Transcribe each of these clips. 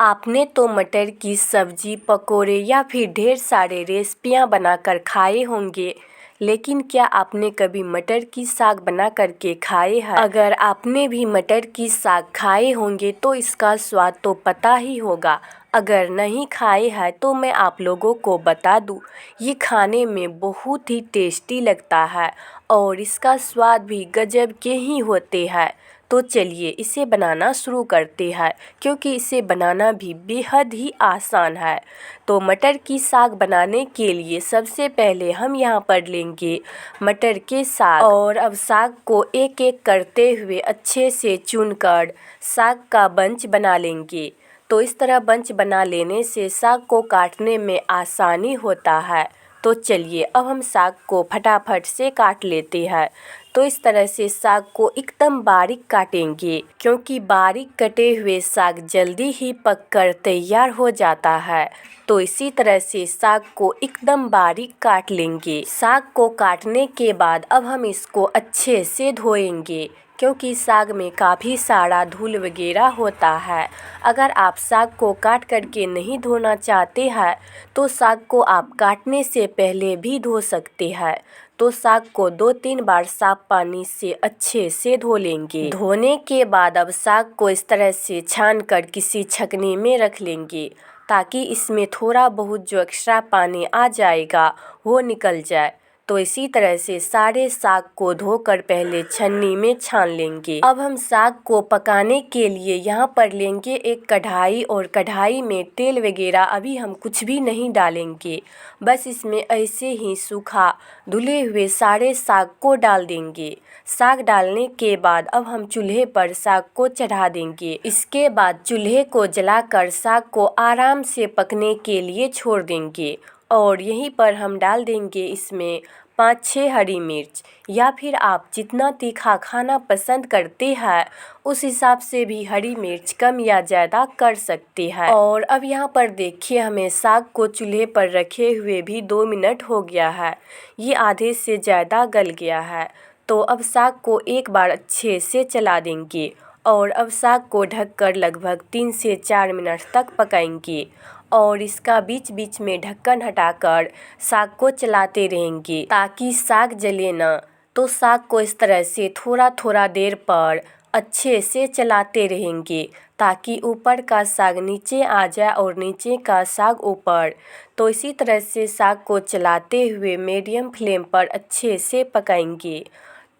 आपने तो मटर की सब्जी, पकोड़े या फिर ढेर सारे रेसिपियां बनाकर खाए होंगे, लेकिन क्या आपने कभी मटर की साग बना करके खाए हैं? अगर आपने भी मटर की साग खाए होंगे तो इसका स्वाद तो पता ही होगा। अगर नहीं खाए हैं तो मैं आप लोगों को बता दूं, ये खाने में बहुत ही टेस्टी लगता है और इसका स्वाद भी गजब के ही होते हैं। तो चलिए इसे बनाना शुरू करते हैं, क्योंकि इसे बनाना भी बेहद ही आसान है। तो मटर की साग बनाने के लिए सबसे पहले हम यहाँ पर लेंगे मटर के साग, और अब साग को एक एक करते हुए अच्छे से चुनकर साग का बंच बना लेंगे। तो इस तरह बंच बना लेने से साग को काटने में आसानी होता है। तो चलिए अब हम साग को फटाफट से काट लेते हैं। तो इस तरह से साग को एकदम बारीक काटेंगे, क्योंकि बारीक कटे हुए साग जल्दी ही पककर तैयार हो जाता है। तो इसी तरह से साग को एकदम बारीक काट लेंगे। साग को काटने के बाद अब हम इसको अच्छे से धोएंगे, क्योंकि साग में काफ़ी सारा धूल वगैरह होता है। अगर आप साग को काट करके नहीं धोना चाहते हैं तो साग को आप काटने से पहले भी धो सकते हैं। तो साग को 2-3 बार साफ पानी से अच्छे से धो लेंगे। धोने के बाद अब साग को इस तरह से छान कर किसी छकनी में रख लेंगे, ताकि इसमें थोड़ा बहुत जो एक्स्ट्रा पानी आ जाएगा वो निकल जाए। तो इसी तरह से सारे साग को धोकर पहले छन्नी में छान लेंगे। अब हम साग को पकाने के लिए यहाँ पर लेंगे एक कढ़ाई, और कढ़ाई में तेल वगैरह अभी हम कुछ भी नहीं डालेंगे। बस इसमें ऐसे ही सूखा धुले हुए सारे साग को डाल देंगे। साग डालने के बाद अब हम चूल्हे पर साग को चढ़ा देंगे। इसके बाद चूल्हे को जलाकर साग को आराम से पकने के लिए छोड़ देंगे, और यहीं पर हम डाल देंगे इसमें 5-6 हरी मिर्च, या फिर आप जितना तीखा खाना पसंद करते हैं उस हिसाब से भी हरी मिर्च कम या ज़्यादा कर सकते हैं। और अब यहाँ पर देखिए हमें साग को चूल्हे पर रखे हुए भी 2 मिनट हो गया है। ये आधे से ज़्यादा गल गया है। तो अब साग को एक बार अच्छे से चला देंगे, और अब साग को ढककर लगभग 3 से 4 मिनट तक पकाएंगे, और इसका बीच बीच में ढक्कन हटाकर साग को चलाते रहेंगे, ताकि साग जले ना। तो साग को इस तरह से थोड़ा थोड़ा देर पर अच्छे से चलाते रहेंगे, ताकि ऊपर का साग नीचे आ जाए और नीचे का साग ऊपर। तो इसी तरह से साग को चलाते हुए मीडियम फ्लेम पर अच्छे से पकाएंगे।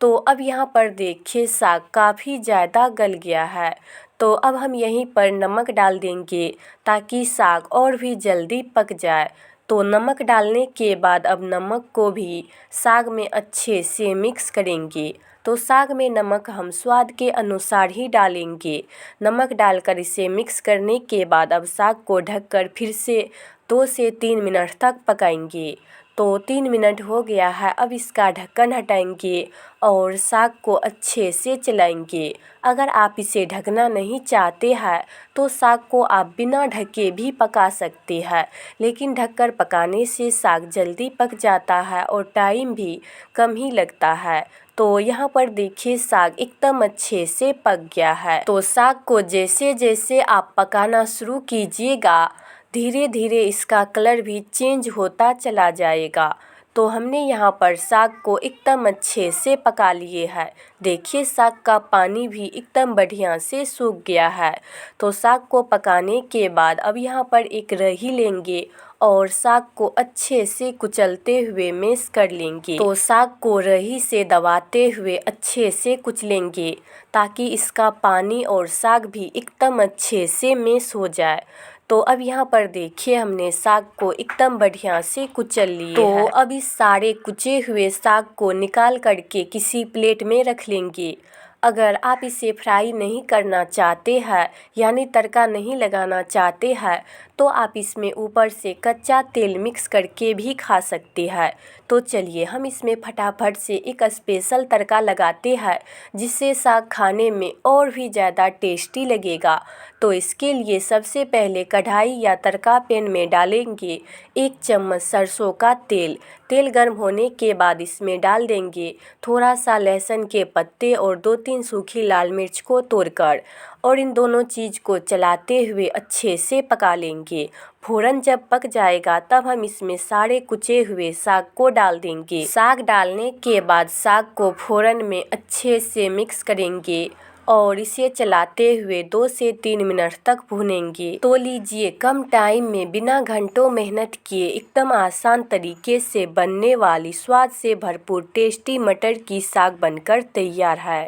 तो अब यहाँ पर देखिए साग काफ़ी ज़्यादा गल गया है। तो अब हम यहीं पर नमक डाल देंगे, ताकि साग और भी जल्दी पक जाए। तो नमक डालने के बाद अब नमक को भी साग में अच्छे से मिक्स करेंगे। तो साग में नमक हम स्वाद के अनुसार ही डालेंगे। नमक डालकर इसे मिक्स करने के बाद अब साग को ढककर फिर से 2 से 3 मिनट तक पकाएंगे। तो 3 मिनट हो गया है। अब इसका ढक्कन हटाएंगे और साग को अच्छे से चलाएंगे। अगर आप इसे ढकना नहीं चाहते हैं तो साग को आप बिना ढके भी पका सकते हैं, लेकिन ढककर पकाने से साग जल्दी पक जाता है और टाइम भी कम ही लगता है। तो यहाँ पर देखिए साग एकदम अच्छे से पक गया है। तो साग को जैसे जैसे आप पकाना शुरू कीजिएगा, धीरे धीरे इसका कलर भी चेंज होता चला जाएगा। तो हमने यहाँ पर साग को एकदम अच्छे से पका लिए है। देखिए साग का पानी भी एकदम बढ़िया से सूख गया है। तो साग को पकाने के बाद अब यहाँ पर एक रही लेंगे और साग को अच्छे से कुचलते हुए मैश कर लेंगे। तो साग को रही से दबाते हुए अच्छे से कुचलेंगे, ताकि इसका पानी और साग भी एकदम अच्छे से मैश हो जाए। तो अब यहाँ पर देखिए हमने साग को एकदम बढ़िया से कुचल लिए तो अब इस सारे कुचे हुए साग को निकाल करके किसी प्लेट में रख लेंगे। अगर आप इसे फ्राई नहीं करना चाहते हैं, यानी तड़का नहीं लगाना चाहते हैं, तो आप इसमें ऊपर से कच्चा तेल मिक्स करके भी खा सकते हैं। तो चलिए हम इसमें फटाफट से एक स्पेशल तड़का लगाते हैं, जिससे साग खाने में और भी ज़्यादा टेस्टी लगेगा। तो इसके लिए सबसे पहले कढ़ाई या तड़का पैन में डालेंगे 1 चम्मच सरसों का तेल। तेल गर्म होने के बाद इसमें डाल देंगे थोड़ा सा लहसुन के पत्ते और 2-3 सूखी लाल मिर्च को तोड़कर, और इन दोनों चीज़ को चलाते हुए अच्छे से पका लेंगे। फ़ौरन जब पक जाएगा तब हम इसमें सारे कुचे हुए साग को डाल देंगे। साग डालने के बाद साग को फ़ौरन में अच्छे से मिक्स करेंगे और इसे चलाते हुए 2 से 3 मिनट तक भूनेंगे। तो लीजिए, कम टाइम में बिना घंटों मेहनत किए एकदम आसान तरीके से बनने वाली स्वाद से भरपूर टेस्टी मटर की साग बनकर तैयार है।